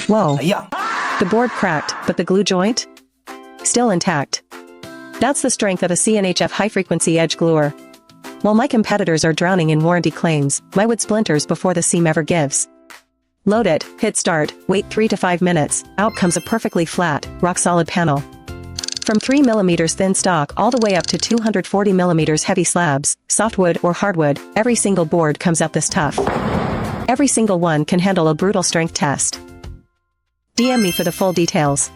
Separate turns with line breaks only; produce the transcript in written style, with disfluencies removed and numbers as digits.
Whoa. The board cracked, but the glue joint? Still intact. That's the strength of a CNHF high-frequency edge gluer. While my competitors are drowning in warranty claims, my wood splinters before the seam ever gives. Load it, hit start, wait 3 to 5 minutes, out comes a perfectly flat, rock-solid panel. From 3mm thin stock all the way up to 240mm heavy slabs, softwood or hardwood, every single board comes out this tough. Every single one can handle a brutal strength test. DM me for the full details.